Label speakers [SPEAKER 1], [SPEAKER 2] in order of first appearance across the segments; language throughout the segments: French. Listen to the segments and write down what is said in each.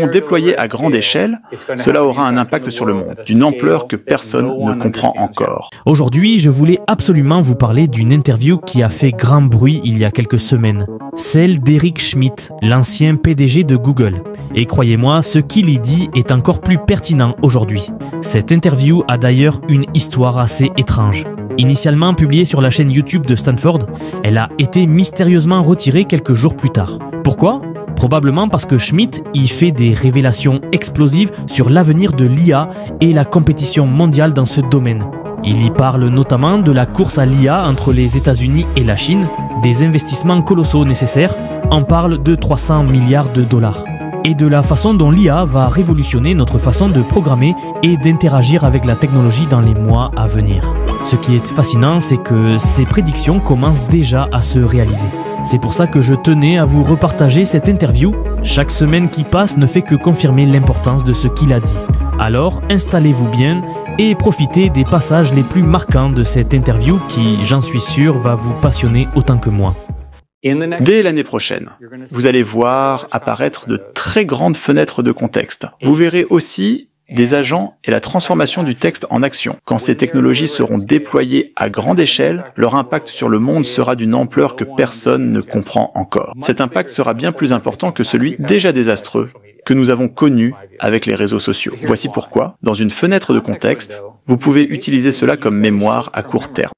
[SPEAKER 1] seront déployés à grande échelle, cela aura un impact sur le monde, d'une ampleur que personne ne comprend encore.
[SPEAKER 2] Aujourd'hui, je voulais absolument vous parler d'une interview qui a fait grand bruit il y a quelques semaines. Celle d'Eric Schmidt, l'ancien PDG de Google. Et croyez-moi, ce qu'il y dit est encore plus pertinent aujourd'hui. Cette interview a d'ailleurs une histoire assez étrange. Initialement publiée sur la chaîne YouTube de Stanford, elle a été mystérieusement retirée quelques jours plus tard. Pourquoi ? Probablement parce que Schmidt y fait des révélations explosives sur l'avenir de l'IA et la compétition mondiale dans ce domaine. Il y parle notamment de la course à l'IA entre les États-Unis et la Chine, des investissements colossaux nécessaires, on parle de 300 milliards de dollars, et de la façon dont l'IA va révolutionner notre façon de programmer et d'interagir avec la technologie dans les mois à venir. Ce qui est fascinant, c'est que ces prédictions commencent déjà à se réaliser. C'est pour ça que je tenais à vous repartager cette interview. Chaque semaine qui passe ne fait que confirmer l'importance de ce qu'il a dit. Alors, installez-vous bien et profitez des passages les plus marquants de cette interview qui, j'en suis sûr, va vous passionner autant que moi.
[SPEAKER 1] Dès l'année prochaine, vous allez voir apparaître de très grandes fenêtres de contexte. Vous verrez aussi des agents et la transformation du texte en action. Quand ces technologies seront déployées à grande échelle, leur impact sur le monde sera d'une ampleur que personne ne comprend encore. Cet impact sera bien plus important que celui déjà désastreux que nous avons connu avec les réseaux sociaux. Voici pourquoi, dans une fenêtre de contexte, vous pouvez utiliser cela comme mémoire à court terme.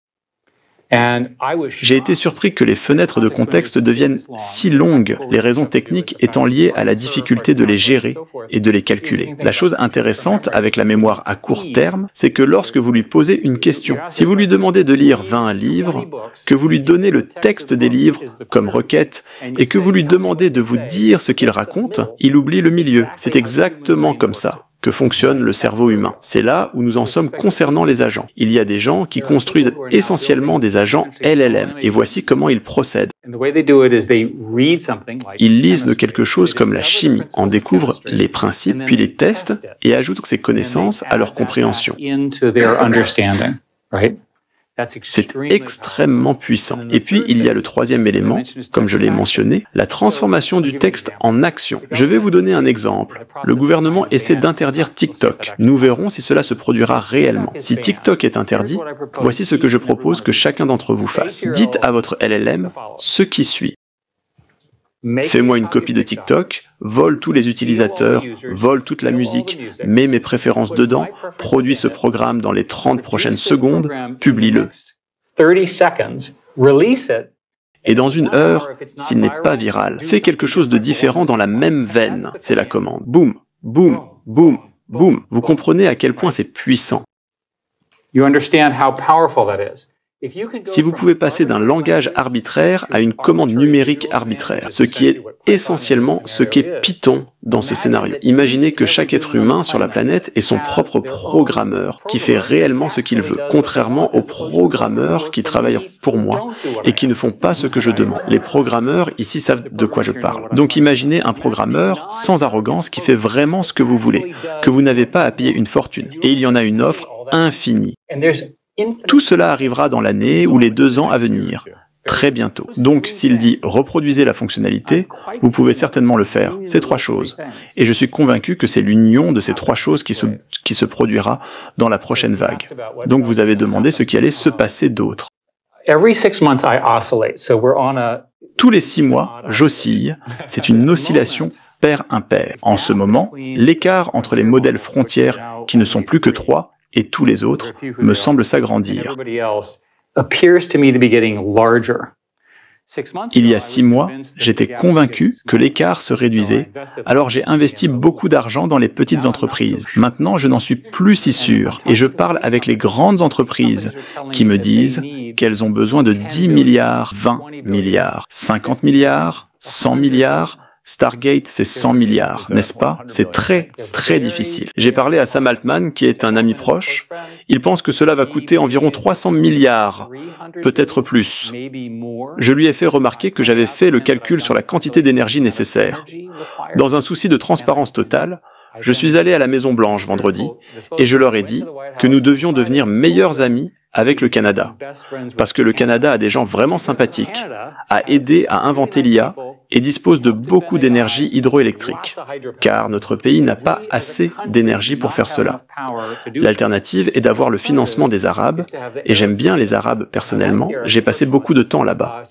[SPEAKER 1] J'ai été surpris que les fenêtres de contexte deviennent si longues, les raisons techniques étant liées à la difficulté de les gérer et de les calculer. La chose intéressante avec la mémoire à court terme, c'est que lorsque vous lui posez une question, si vous lui demandez de lire 20 livres, que vous lui donnez le texte des livres comme requête et que vous lui demandez de vous dire ce qu'il raconte, il oublie le milieu. C'est exactement comme ça que fonctionne le cerveau humain. C'est là où nous en sommes concernant les agents. Il y a des gens qui construisent essentiellement des agents LLM, et voici comment ils procèdent. Ils lisent quelque chose comme la chimie, en découvrent les principes, puis les testent, et ajoutent ces connaissances à leur compréhension. C'est extrêmement puissant. Et puis, il y a le troisième élément, comme je l'ai mentionné, la transformation du texte en action. Je vais vous donner un exemple. Le gouvernement essaie d'interdire TikTok. Nous verrons si cela se produira réellement. Si TikTok est interdit, voici ce que je propose que chacun d'entre vous fasse. Dites à votre LLM ce qui suit. Fais-moi une copie de TikTok, vole tous les utilisateurs, vole toute la musique, mets mes préférences dedans, produis ce programme dans les 30 prochaines secondes, publie-le. Et dans une heure, s'il n'est pas viral, fais quelque chose de différent dans la même veine. C'est la commande. Boum, boum, boum, boum. Vous comprenez à quel point c'est puissant. Si vous pouvez passer d'un langage arbitraire à une commande numérique arbitraire, ce qui est essentiellement ce qu'est Python dans ce scénario. Imaginez que chaque être humain sur la planète est son propre programmeur, qui fait réellement ce qu'il veut, contrairement aux programmeurs qui travaillent pour moi et qui ne font pas ce que je demande. Les programmeurs ici savent de quoi je parle. Donc imaginez un programmeur sans arrogance qui fait vraiment ce que vous voulez, que vous n'avez pas à payer une fortune, et il y en a une offre infinie. Tout cela arrivera dans l'année ou les 2 ans à venir, très bientôt. Donc, s'il dit « reproduisez la fonctionnalité », vous pouvez certainement le faire, ces 3 choses. Et je suis convaincu que c'est l'union de ces 3 choses qui se produira dans la prochaine vague. Donc, vous avez demandé ce qui allait se passer d'autre. Tous les 6 mois, j'oscille. C'est une oscillation pair-impair. En ce moment, l'écart entre les modèles frontières, qui ne sont plus que 3, et tous les autres, me semblent s'agrandir. Il y a 6 mois, j'étais convaincu que l'écart se réduisait, alors j'ai investi beaucoup d'argent dans les petites entreprises. Maintenant, je n'en suis plus si sûr, et je parle avec les grandes entreprises qui me disent qu'elles ont besoin de 10 milliards, 20 milliards, 50 milliards, 100 milliards, Stargate, c'est 100 milliards, n'est-ce pas? C'est très, très difficile. J'ai parlé à Sam Altman, qui est un ami proche. Il pense que cela va coûter environ 300 milliards, peut-être plus. Je lui ai fait remarquer que j'avais fait le calcul sur la quantité d'énergie nécessaire. Dans un souci de transparence totale, je suis allé à la Maison-Blanche vendredi, et je leur ai dit que nous devions devenir meilleurs amis avec le Canada. Parce que le Canada a des gens vraiment sympathiques, a aidé à inventer l'IA, et dispose de beaucoup d'énergie hydroélectrique, car notre pays n'a pas assez d'énergie pour faire cela. L'alternative est d'avoir le financement des Arabes, et j'aime bien les Arabes personnellement, j'ai passé beaucoup de temps là-bas.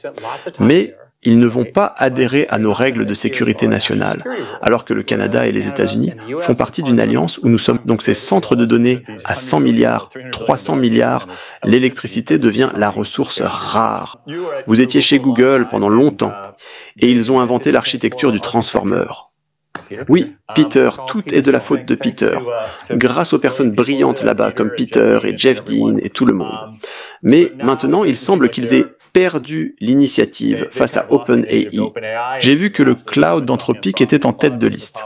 [SPEAKER 1] Mais ils ne vont pas adhérer à nos règles de sécurité nationale, alors que le Canada et les États-Unis font partie d'une alliance où nous sommes donc ces centres de données à 100 milliards, 300 milliards, l'électricité devient la ressource rare. Vous étiez chez Google pendant longtemps, et ils ont inventé l'architecture du transformer. Oui, Peter, tout est de la faute de Peter, grâce aux personnes brillantes là-bas comme Peter et Jeff Dean et tout le monde. Mais maintenant, il semble qu'ils aient perdu l'initiative face à OpenAI. J'ai vu que le cloud d'Anthropic était en tête de liste.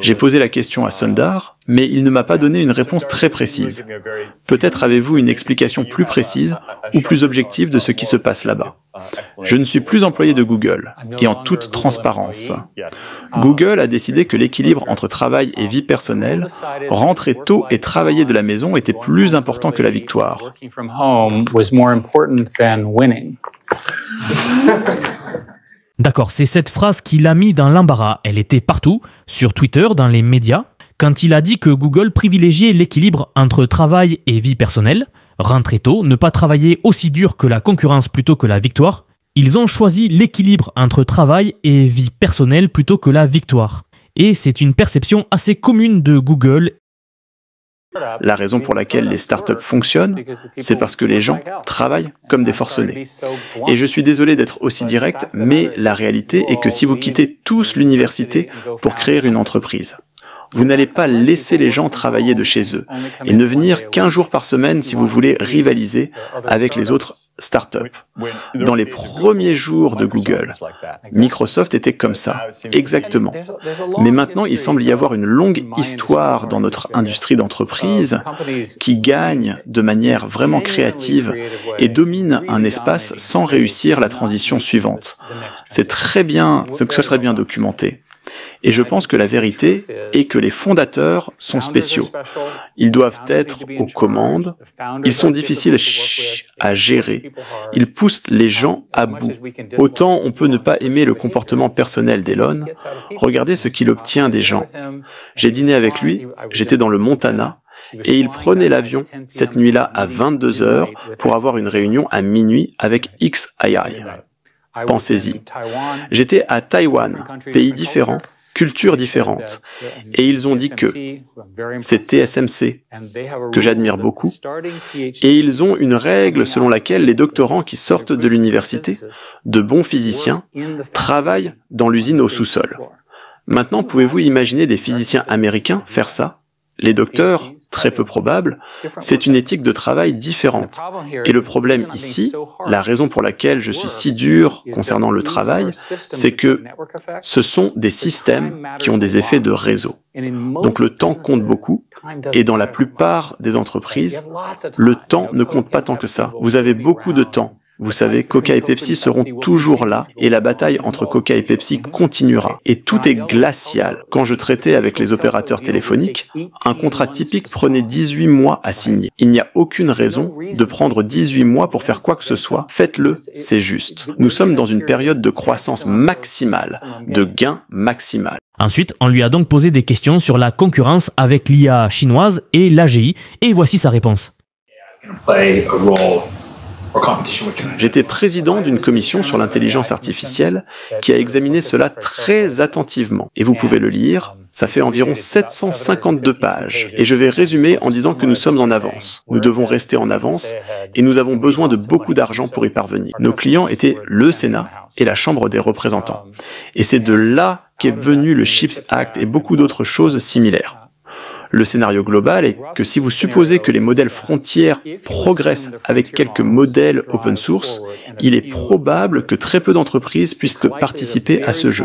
[SPEAKER 1] J'ai posé la question à Sundar, mais il ne m'a pas donné une réponse très précise. Peut-être avez-vous une explication plus précise ou plus objective de ce qui se passe là-bas. Je ne suis plus employé de Google, et en toute transparence. Google a décidé que l'équilibre entre travail et vie personnelle, rentrer tôt et travailler de la maison était plus important que la victoire.
[SPEAKER 2] D'accord, c'est cette phrase qui l'a mis dans l'embarras. Elle était partout, sur Twitter, dans les médias, quand il a dit que Google privilégiait l'équilibre entre travail et vie personnelle, rentrer tôt, ne pas travailler aussi dur que la concurrence plutôt que la victoire. Ils ont choisi l'équilibre entre travail et vie personnelle plutôt que la victoire. Et c'est une perception assez commune de Google.
[SPEAKER 1] La raison pour laquelle les startups fonctionnent, c'est parce que les gens travaillent comme des forcenés. Et je suis désolé d'être aussi direct, mais la réalité est que si vous quittez tous l'université pour créer une entreprise, vous n'allez pas laisser les gens travailler de chez eux et ne venir qu'1 jour par semaine si vous voulez rivaliser avec les autres startups. Dans les premiers jours de Google, Microsoft était comme ça, exactement. Mais maintenant, il semble y avoir une longue histoire dans notre industrie d'entreprise qui gagne de manière vraiment créative et domine un espace sans réussir la transition suivante. C'est très bien, ce serait bien documenté. Et je pense que la vérité est que les fondateurs sont spéciaux. Ils doivent être aux commandes, ils sont difficiles à gérer, ils poussent les gens à bout. Autant on peut ne pas aimer le comportement personnel d'Elon, regardez ce qu'il obtient des gens. J'ai dîné avec lui, j'étais dans le Montana, et il prenait l'avion cette nuit-là à 22h pour avoir une réunion à minuit avec XAI. Pensez-y. J'étais à Taïwan, pays différent, culture différente, et ils ont dit que c'est TSMC, que j'admire beaucoup, et ils ont une règle selon laquelle les doctorants qui sortent de l'université, de bons physiciens, travaillent dans l'usine au sous-sol. Maintenant, pouvez-vous imaginer des physiciens américains faire ça? Les docteurs, très peu probable, c'est une éthique de travail différente. Et le problème ici, la raison pour laquelle je suis si dur concernant le travail, c'est que ce sont des systèmes qui ont des effets de réseau. Donc le temps compte beaucoup, et dans la plupart des entreprises, le temps ne compte pas tant que ça. Vous avez beaucoup de temps. Vous savez, Coca et Pepsi seront toujours là, et la bataille entre Coca et Pepsi continuera. Et tout est glacial. Quand je traitais avec les opérateurs téléphoniques, un contrat typique prenait 18 mois à signer. Il n'y a aucune raison de prendre 18 mois pour faire quoi que ce soit. Faites-le, c'est juste. Nous sommes dans une période de croissance maximale, de gain maximal.
[SPEAKER 2] Ensuite, on lui a donc posé des questions sur la concurrence avec l'IA chinoise et l'AGI, et voici sa réponse.
[SPEAKER 1] J'étais président d'une commission sur l'intelligence artificielle qui a examiné cela très attentivement. Et vous pouvez le lire, ça fait environ 752 pages. Et je vais résumer en disant que nous sommes en avance. Nous devons rester en avance et nous avons besoin de beaucoup d'argent pour y parvenir. Nos clients étaient le Sénat et la Chambre des représentants. Et c'est de là qu'est venu le CHIPS Act et beaucoup d'autres choses similaires. Le scénario global est que si vous supposez que les modèles frontières progressent avec quelques modèles open source, il est probable que très peu d'entreprises puissent participer à ce jeu.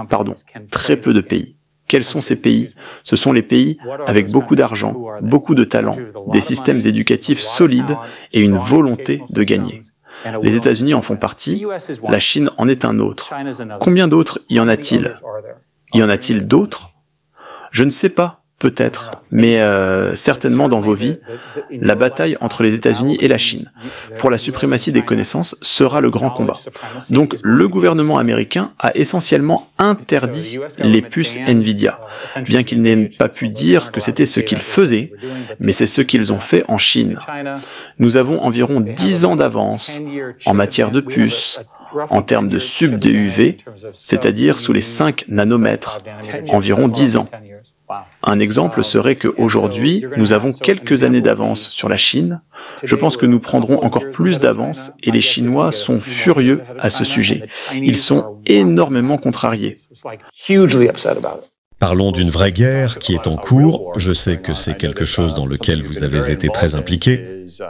[SPEAKER 1] Pardon, très peu de pays. Quels sont ces pays? Ce sont les pays avec beaucoup d'argent, beaucoup de talent, des systèmes éducatifs solides et une volonté de gagner. Les États-Unis en font partie, la Chine en est un autre. Combien d'autres y en a-t-il? Y en a-t-il d'autres? Je ne sais pas. peut-être, mais certainement dans vos vies, la bataille entre les États-Unis et la Chine pour la suprématie des connaissances sera le grand combat. Donc le gouvernement américain a essentiellement interdit les puces Nvidia, bien qu'il n'ait pas pu dire que c'était ce qu'ils faisaient, mais c'est ce qu'ils ont fait en Chine. Nous avons environ 10 ans d'avance en matière de puces, en termes de sub-DUV, c'est-à-dire sous les 5 nanomètres, environ 10 ans. Un exemple serait qu'aujourd'hui, nous avons quelques années d'avance sur la Chine. Je pense que nous prendrons encore plus d'avance et les Chinois sont furieux à ce sujet. Ils sont énormément contrariés.
[SPEAKER 3] Parlons d'une vraie guerre qui est en cours. Je sais que c'est quelque chose dans lequel vous avez été très impliqué.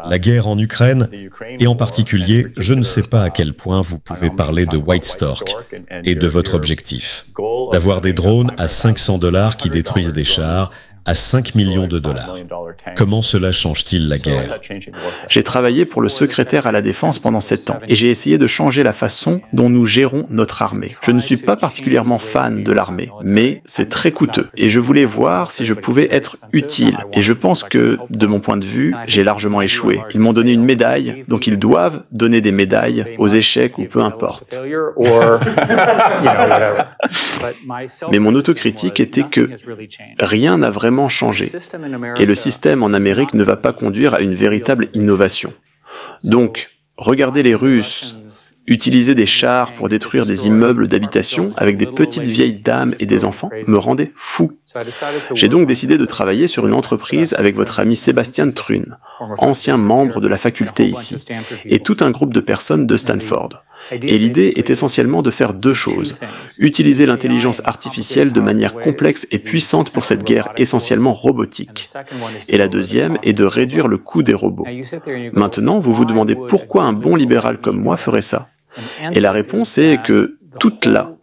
[SPEAKER 3] La guerre en Ukraine, et en particulier, je ne sais pas à quel point vous pouvez parler de White Stork et de votre objectif, d'avoir des drones à $500 qui détruisent des chars à 5 millions de dollars. Comment cela change-t-il la guerre?
[SPEAKER 1] J'ai travaillé pour le secrétaire à la Défense pendant 7 ans et j'ai essayé de changer la façon dont nous gérons notre armée. Je ne suis pas particulièrement fan de l'armée, mais c'est très coûteux et je voulais voir si je pouvais être utile. Et je pense que, de mon point de vue, j'ai largement échoué. Ils m'ont donné une médaille, donc ils doivent donner des médailles aux échecs ou peu importe. Mais mon autocritique était que rien n'a vraiment changé. Et le système en Amérique ne va pas conduire à une véritable innovation. Donc, regardez les Russes utiliser des chars pour détruire des immeubles d'habitation avec des petites vieilles dames et des enfants me rendait fou. J'ai donc décidé de travailler sur une entreprise avec votre ami Sébastien Trune, ancien membre de la faculté ici, et tout un groupe de personnes de Stanford. Et l'idée est essentiellement de faire 2 choses. Utiliser l'intelligence artificielle de manière complexe et puissante pour cette guerre essentiellement robotique. Et la deuxième est de réduire le coût des robots. Maintenant, vous vous demandez pourquoi un bon libéral comme moi ferait ça. Et la réponse est que toute la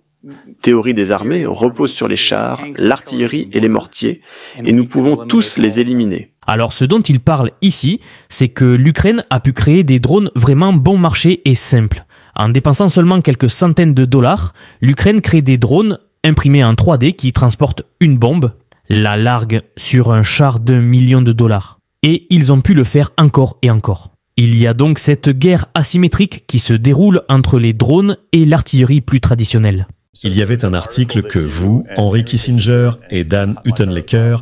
[SPEAKER 1] théorie des armées repose sur les chars, l'artillerie et les mortiers, et nous pouvons tous les éliminer.
[SPEAKER 2] Alors ce dont il parle ici, c'est que l'Ukraine a pu créer des drones vraiment bon marché et simples. En dépensant seulement quelques centaines de dollars, l'Ukraine crée des drones imprimés en 3D qui transportent une bombe, la larguent sur un char d'1 million de dollars. Et ils ont pu le faire encore et encore. Il y a donc cette guerre asymétrique qui se déroule entre les drones et l'artillerie plus traditionnelle.
[SPEAKER 3] Il y avait un article que vous, Henry Kissinger et Dan Huttenlecker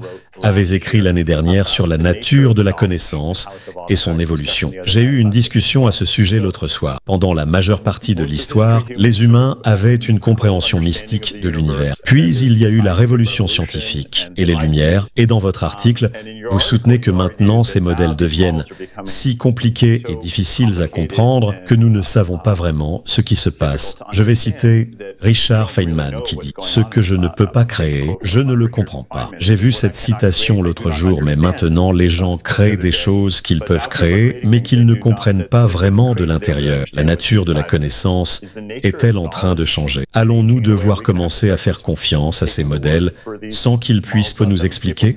[SPEAKER 3] avez écrit l'année dernière sur la nature de la connaissance et son évolution. J'ai eu une discussion à ce sujet l'autre soir. Pendant la majeure partie de l'histoire, les humains avaient une compréhension mystique de l'univers. Puis il y a eu la révolution scientifique et les Lumières, et dans votre article, vous soutenez que maintenant ces modèles deviennent si compliqués et difficiles à comprendre que nous ne savons pas vraiment ce qui se passe. Je vais citer Richard Feynman qui dit « Ce que je ne peux pas créer, je ne le comprends pas ». J'ai vu cette citation l'autre jour, mais maintenant les gens créent des choses qu'ils peuvent créer, mais qu'ils ne comprennent pas vraiment de l'intérieur. La nature de la connaissance est-elle en train de changer? Allons-nous devoir commencer à faire confiance à ces modèles sans qu'ils puissent nous expliquer?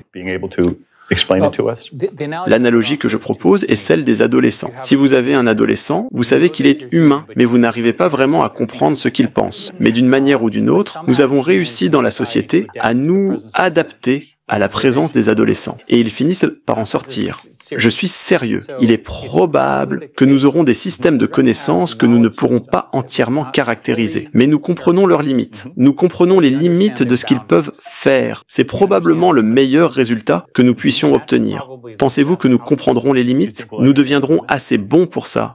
[SPEAKER 1] L'analogie que je propose est celle des adolescents. Si vous avez un adolescent, vous savez qu'il est humain, mais vous n'arrivez pas vraiment à comprendre ce qu'il pense. Mais d'une manière ou d'une autre, nous avons réussi dans la société à nous adapter à la présence des adolescents. Et ils finissent par en sortir. Je suis sérieux. Il est probable que nous aurons des systèmes de connaissances que nous ne pourrons pas entièrement caractériser. Mais nous comprenons leurs limites. Nous comprenons les limites de ce qu'ils peuvent faire. C'est probablement le meilleur résultat que nous puissions obtenir. Pensez-vous que nous comprendrons les limites? Nous deviendrons assez bons pour ça.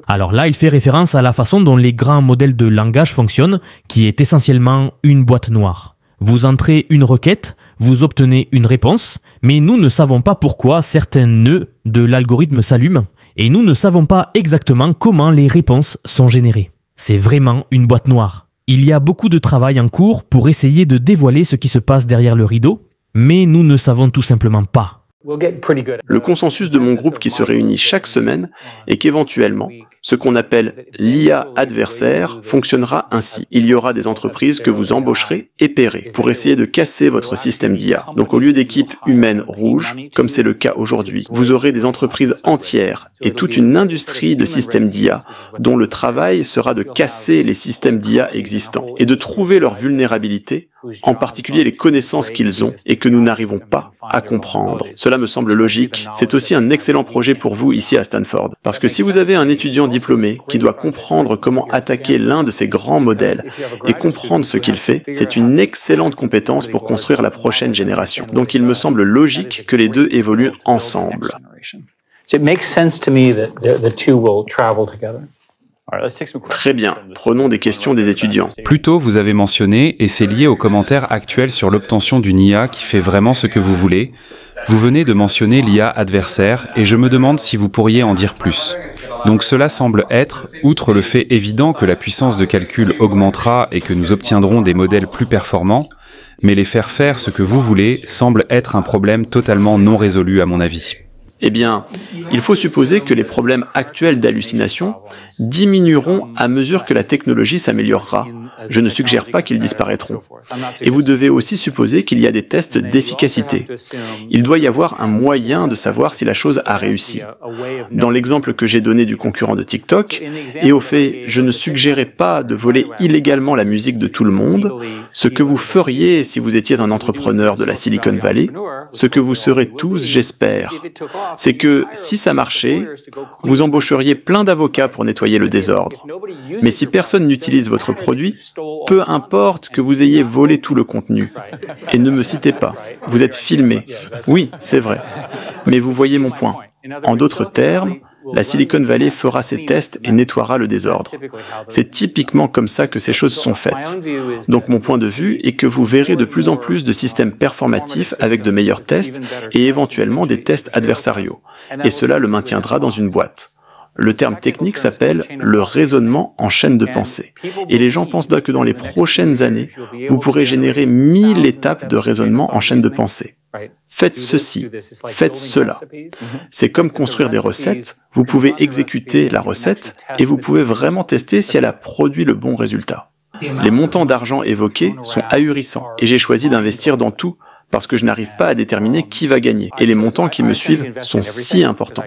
[SPEAKER 2] Alors là, il fait référence à la façon dont les grands modèles de langage fonctionnent, qui est essentiellement une boîte noire. Vous entrez une requête, vous obtenez une réponse, mais nous ne savons pas pourquoi certains nœuds de l'algorithme s'allument, et nous ne savons pas exactement comment les réponses sont générées. C'est vraiment une boîte noire. Il y a beaucoup de travail en cours pour essayer de dévoiler ce qui se passe derrière le rideau, mais nous ne savons tout simplement pas.
[SPEAKER 1] Le consensus de mon groupe qui se réunit chaque semaine est qu'éventuellement, ce qu'on appelle l'IA adversaire fonctionnera ainsi. Il y aura des entreprises que vous embaucherez et paierez pour essayer de casser votre système d'IA. Donc au lieu d'équipes humaines rouges, comme c'est le cas aujourd'hui, vous aurez des entreprises entières et toute une industrie de systèmes d'IA dont le travail sera de casser les systèmes d'IA existants et de trouver leurs vulnérabilités en particulier les connaissances qu'ils ont et que nous n'arrivons pas à comprendre. Cela me semble logique. C'est aussi un excellent projet pour vous ici à Stanford. Parce que si vous avez un étudiant diplômé qui doit comprendre comment attaquer l'un de ces grands modèles et comprendre ce qu'il fait, c'est une excellente compétence pour construire la prochaine génération. Donc il me semble logique que les deux évoluent ensemble. Très bien, prenons des questions des étudiants.
[SPEAKER 4] Plus tôt, vous avez mentionné, et c'est lié aux commentaires actuels sur l'obtention d'une IA qui fait vraiment ce que vous voulez, vous venez de mentionner l'IA adversaire, et je me demande si vous pourriez en dire plus. Donc cela semble être, outre le fait évident que la puissance de calcul augmentera et que nous obtiendrons des modèles plus performants, mais les faire faire ce que vous voulez semble être un problème totalement non résolu à mon avis.
[SPEAKER 1] Eh bien, il faut supposer que les problèmes actuels d'hallucination diminueront à mesure que la technologie s'améliorera. Je ne suggère pas qu'ils disparaîtront. Et vous devez aussi supposer qu'il y a des tests d'efficacité. Il doit y avoir un moyen de savoir si la chose a réussi. Dans l'exemple que j'ai donné du concurrent de TikTok, et au fait, je ne suggérais pas de voler illégalement la musique de tout le monde, ce que vous feriez si vous étiez un entrepreneur de la Silicon Valley, ce que vous serez tous, j'espère, c'est que si ça marchait, vous embaucheriez plein d'avocats pour nettoyer le désordre. Mais si personne n'utilise votre produit, peu importe que vous ayez volé tout le contenu. Et ne me citez pas, vous êtes filmé. Oui, c'est vrai. Mais vous voyez mon point. En d'autres termes, la Silicon Valley fera ses tests et nettoiera le désordre. C'est typiquement comme ça que ces choses sont faites. Donc mon point de vue est que vous verrez de plus en plus de systèmes performatifs avec de meilleurs tests et éventuellement des tests adversariaux. Et cela le maintiendra dans une boîte. Le terme technique s'appelle le raisonnement en chaîne de pensée. Et les gens pensent que dans les prochaines années, vous pourrez générer 1000 étapes de raisonnement en chaîne de pensée. Faites ceci, faites cela. C'est comme construire des recettes, vous pouvez exécuter la recette et vous pouvez vraiment tester si elle a produit le bon résultat. Les montants d'argent évoqués sont ahurissants et j'ai choisi d'investir dans tout parce que je n'arrive pas à déterminer qui va gagner. Et les montants qui me suivent sont si importants.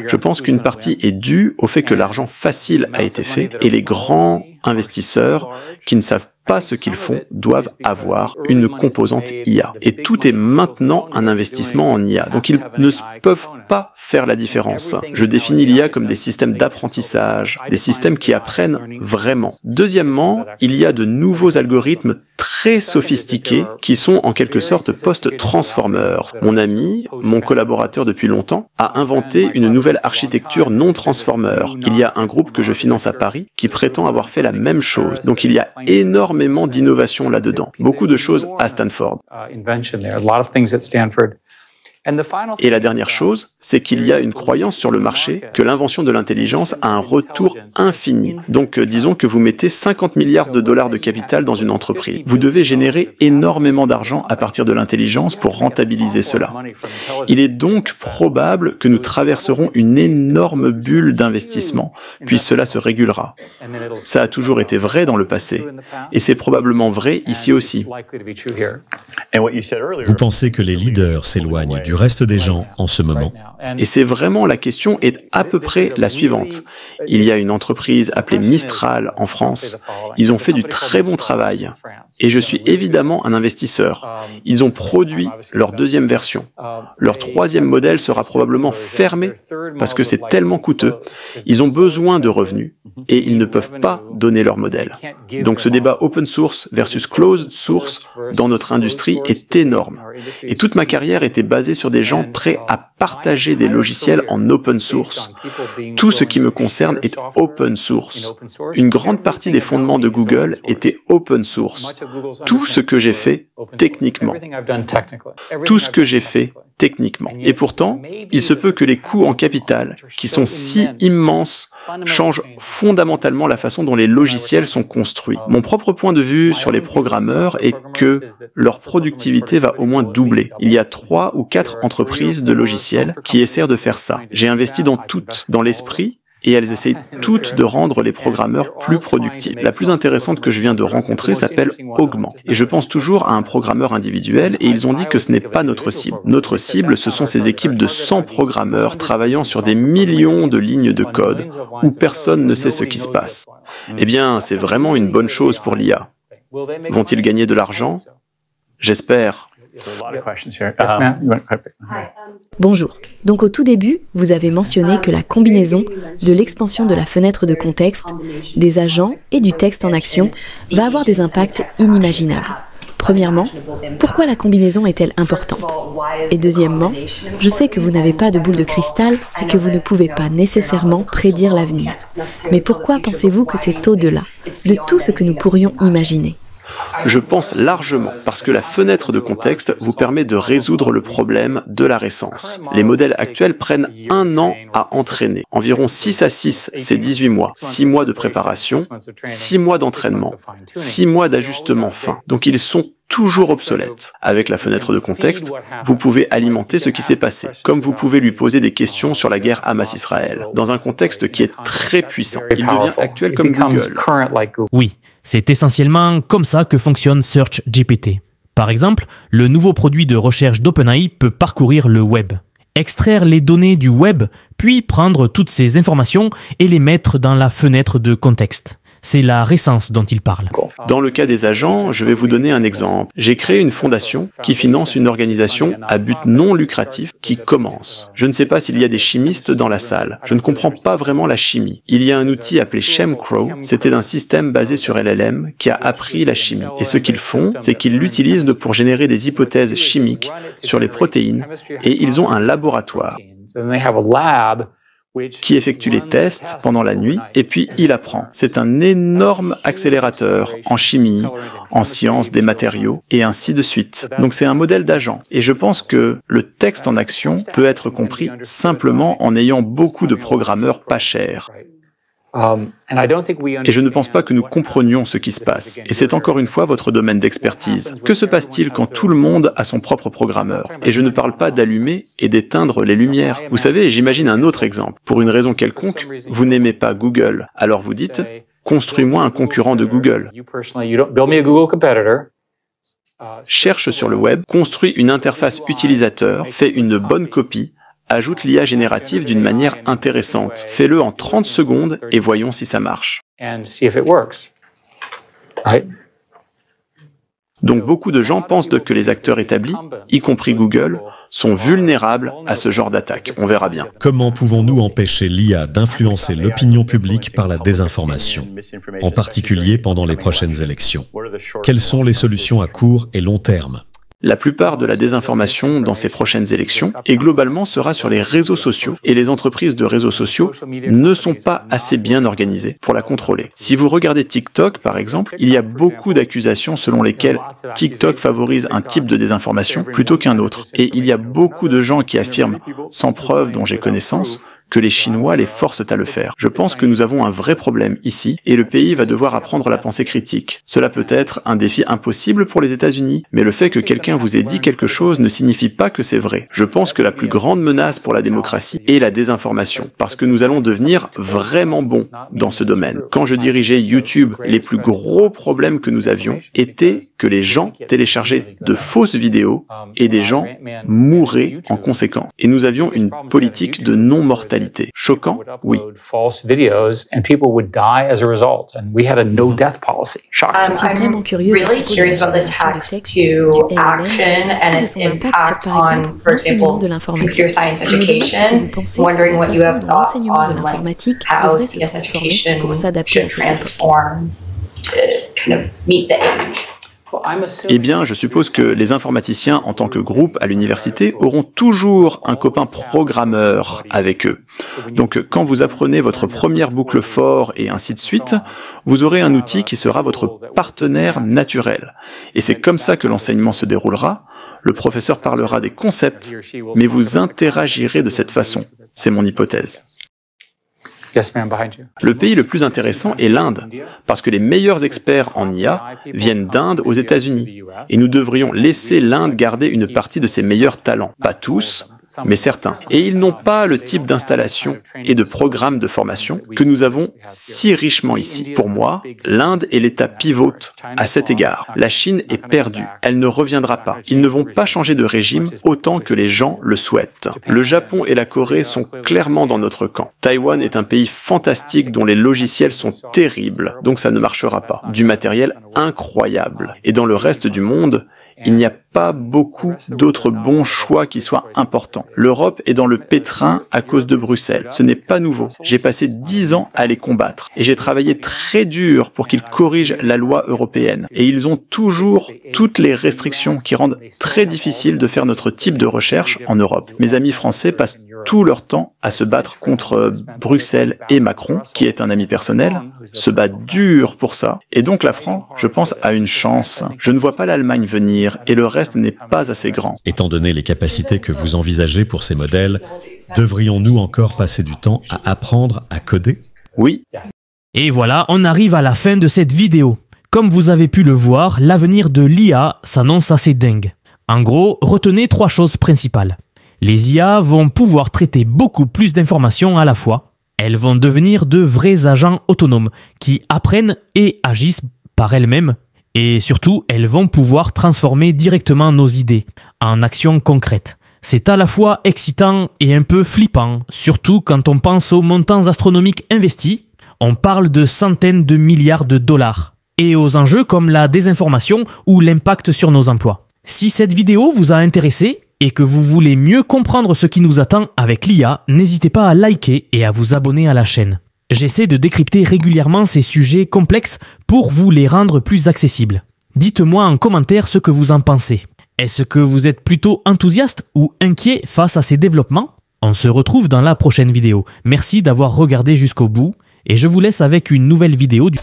[SPEAKER 1] Je pense qu'une partie est due au fait que l'argent facile a été fait et les grands investisseurs qui ne savent pas ce qu'ils font doivent avoir une composante IA. Et tout est maintenant un investissement en IA. Donc ils ne peuvent pas faire la différence. Je définis l'IA comme des systèmes d'apprentissage, des systèmes qui apprennent vraiment. Deuxièmement, il y a de nouveaux algorithmes très sophistiqués qui sont en quelque sorte post-transformers. Mon ami, mon collaborateur depuis longtemps, a inventé une nouvelle architecture non-transformer. Il y a un groupe que je finance à Paris qui prétend avoir fait la même chose. Donc il y a énormément d'innovation là-dedans. Beaucoup de choses à Stanford. Et la dernière chose, c'est qu'il y a une croyance sur le marché que l'invention de l'intelligence a un retour infini. Donc disons que vous mettez 50 milliards de dollars de capital dans une entreprise. Vous devez générer énormément d'argent à partir de l'intelligence pour rentabiliser cela. Il est donc probable que nous traverserons une énorme bulle d'investissement, puis cela se régulera. Ça a toujours été vrai dans le passé, et c'est probablement vrai ici aussi.
[SPEAKER 3] Vous pensez que les leaders s'éloignent du reste des gens en ce moment?
[SPEAKER 1] Et c'est vraiment la question est à peu près la suivante. Il y a une entreprise appelée Mistral en France. Ils ont fait du très bon travail. Et je suis évidemment un investisseur. Ils ont produit leur deuxième version. Leur troisième modèle sera probablement fermé parce que c'est tellement coûteux. Ils ont besoin de revenus et ils ne peuvent pas donner leur modèle. Donc ce débat open source versus closed source dans notre industrie est énorme. Et toute ma carrière était basée sur des gens prêts à partager des logiciels en open source. Tout ce qui me concerne est open source. Une grande partie des fondements de Google étaient open source. Tout ce que j'ai fait techniquement. Tout ce que j'ai fait techniquement. Et pourtant, il se peut que les coûts en capital, qui sont si immenses, changent fondamentalement la façon dont les logiciels sont construits. Mon propre point de vue sur les programmeurs est que leur productivité va au moins doubler. Il y a 3 ou 4 entreprises de logiciels qui essaient de faire ça. J'ai investi dans toutes, dans l'esprit, et elles essayent toutes de rendre les programmeurs plus productifs. La plus intéressante que je viens de rencontrer s'appelle Augment. Et je pense toujours à un programmeur individuel et ils ont dit que ce n'est pas notre cible. Notre cible, ce sont ces équipes de 100 programmeurs travaillant sur des millions de lignes de code où personne ne sait ce qui se passe. Eh bien, c'est vraiment une bonne chose pour l'IA. Vont-ils gagner de l'argent? J'espère.
[SPEAKER 5] Bonjour. Donc au tout début, vous avez mentionné que la combinaison de l'expansion de la fenêtre de contexte, des agents et du texte en action va avoir des impacts inimaginables. Premièrement, pourquoi la combinaison est-elle importante? Et deuxièmement, je sais que vous n'avez pas de boule de cristal et que vous ne pouvez pas nécessairement prédire l'avenir. Mais pourquoi pensez-vous que c'est au-delà de tout ce que nous pourrions imaginer?
[SPEAKER 1] Je pense largement parce que la fenêtre de contexte vous permet de résoudre le problème de la récence. Les modèles actuels prennent 1 an à entraîner. Environ 6 à 6, c'est 18 mois. 6 mois de préparation, 6 mois d'entraînement, 6 mois d'ajustement fin. Donc ils sont toujours obsolètes. Avec la fenêtre de contexte, vous pouvez alimenter ce qui s'est passé, comme vous pouvez lui poser des questions sur la guerre Hamas-Israël, dans un contexte qui est très puissant. Il devient actuel comme Google.
[SPEAKER 2] Oui, c'est essentiellement comme ça que fonctionne SearchGPT. Par exemple, le nouveau produit de recherche d'OpenAI peut parcourir le web, extraire les données du web, puis prendre toutes ces informations et les mettre dans la fenêtre de contexte. C'est la récence dont il parle.
[SPEAKER 1] Dans le cas des agents, je vais vous donner un exemple. J'ai créé une fondation qui finance une organisation à but non lucratif qui commence. Je ne sais pas s'il y a des chimistes dans la salle. Je ne comprends pas vraiment la chimie. Il y a un outil appelé ShemCrow. C'était un système basé sur LLM qui a appris la chimie. Et ce qu'ils font, c'est qu'ils l'utilisent pour générer des hypothèses chimiques sur les protéines. Et ils ont un laboratoire qui effectue les tests pendant la nuit, et puis il apprend. C'est un énorme accélérateur en chimie, en sciences des matériaux, et ainsi de suite. Donc c'est un modèle d'agent. Et je pense que le texte en action peut être compris simplement en ayant beaucoup de programmeurs pas chers. Et je ne pense pas que nous comprenions ce qui se passe. Et c'est encore une fois votre domaine d'expertise. Que se passe-t-il quand tout le monde a son propre programmeur? Et je ne parle pas d'allumer et d'éteindre les « Vous savez, j'imagine un autre exemple. Pour une raison quelconque, vous n'aimez pas Google. Alors vous dites, construis-moi un concurrent de Google. Cherche sur le web, construis une interface utilisateur, fais une bonne copie, ajoute l'IA générative d'une manière intéressante. Fais-le en 30 secondes et voyons si ça marche. Donc beaucoup de gens pensent que les acteurs établis, y compris Google, sont vulnérables à ce genre d'attaque. On verra bien.
[SPEAKER 3] Comment pouvons-nous empêcher l'IA d'influencer l'opinion publique par la désinformation, en particulier pendant les prochaines élections? Quelles sont les solutions à court et long terme?
[SPEAKER 1] La plupart de la désinformation dans ces prochaines élections, et globalement, sera sur les réseaux sociaux, et les entreprises de réseaux sociaux ne sont pas assez bien organisées pour la contrôler. Si vous regardez TikTok, par exemple, il y a beaucoup d'accusations selon lesquelles TikTok favorise un type de désinformation plutôt qu'un autre. Et il y a beaucoup de gens qui affirment, sans preuve dont j'ai connaissance, que les Chinois les forcent à le faire. Je pense que nous avons un vrai problème ici, et le pays va devoir apprendre la pensée critique. Cela peut être un défi impossible pour les États-Unis, mais le fait que quelqu'un vous ait dit quelque chose ne signifie pas que c'est vrai. Je pense que la plus grande menace pour la démocratie est la désinformation, parce que nous allons devenir vraiment bons dans ce domaine. Quand je dirigeais YouTube, les plus gros problèmes que nous avions étaient que les gens téléchargeaient de fausses vidéos et des gens mouraient en conséquence. Et nous avions une politique de non-mortalité. Choquant? Oui.
[SPEAKER 5] Je suis vraiment curieuse à propos de la génération de texte, du LLM et de son impact sur, par exemple, l'enseignement de l'informatique. Je me demande ce que vous pensez de la façon dont l'enseignement de l'informatique devrait se transformer pour s'adapter à cette époque.
[SPEAKER 1] Eh bien, je suppose que les informaticiens, en tant que groupe à l'université, auront toujours un copain programmeur avec eux. Donc, quand vous apprenez votre première boucle for et ainsi de suite, vous aurez un outil qui sera votre partenaire naturel. Et c'est comme ça que l'enseignement se déroulera. Le professeur parlera des concepts, mais vous interagirez de cette façon. C'est mon hypothèse. Le pays le plus intéressant est l'Inde, parce que les meilleurs experts en IA viennent d'Inde aux États-Unis, et nous devrions laisser l'Inde garder une partie de ses meilleurs talents. Pas tous, mais certains. Et ils n'ont pas le type d'installation et de programme de formation que nous avons si richement ici. Pour moi, l'Inde est l'état pivote à cet égard. La Chine est perdue. Elle ne reviendra pas. Ils ne vont pas changer de régime autant que les gens le souhaitent. Le Japon et la Corée sont clairement dans notre camp. Taïwan est un pays fantastique dont les logiciels sont terribles, donc ça ne marchera pas. Du matériel incroyable. Et dans le reste du monde, Il n'y a pas beaucoup d'autres bons choix qui soient importants. L'Europe est dans le pétrin à cause de Bruxelles. Ce n'est pas nouveau. J'ai passé 10 ans à les combattre et j'ai travaillé très dur pour qu'ils corrigent la loi européenne. Et ils ont toujours toutes les restrictions qui rendent très difficile de faire notre type de recherche en Europe. Mes amis français passent tout leur temps à se battre contre Bruxelles et Macron, qui est un ami personnel, se bat dur pour ça. Et donc la France, je pense, a une chance. Je ne vois pas l'Allemagne venir et le reste n'est pas assez grand.
[SPEAKER 3] Étant donné les capacités que vous envisagez pour ces modèles, devrions-nous encore passer du temps à apprendre à coder?
[SPEAKER 1] Oui.
[SPEAKER 2] Et voilà, on arrive à la fin de cette vidéo. Comme vous avez pu le voir, l'avenir de l'IA s'annonce assez dingue. En gros, retenez 3 choses principales. Les IA vont pouvoir traiter beaucoup plus d'informations à la fois. Elles vont devenir de vrais agents autonomes qui apprennent et agissent par elles-mêmes. Et surtout, elles vont pouvoir transformer directement nos idées en actions concrètes. C'est à la fois excitant et un peu flippant, surtout quand on pense aux montants astronomiques investis. On parle de centaines de milliards de dollars. Et aux enjeux comme la désinformation ou l'impact sur nos emplois. Si cette vidéo vous a intéressé et que vous voulez mieux comprendre ce qui nous attend avec l'IA, n'hésitez pas à liker et à vous abonner à la chaîne. J'essaie de décrypter régulièrement ces sujets complexes pour vous les rendre plus accessibles. Dites-moi en commentaire ce que vous en pensez. Est-ce que vous êtes plutôt enthousiaste ou inquiet face à ces développements? On se retrouve dans la prochaine vidéo. Merci d'avoir regardé jusqu'au bout et je vous laisse avec une nouvelle vidéo du...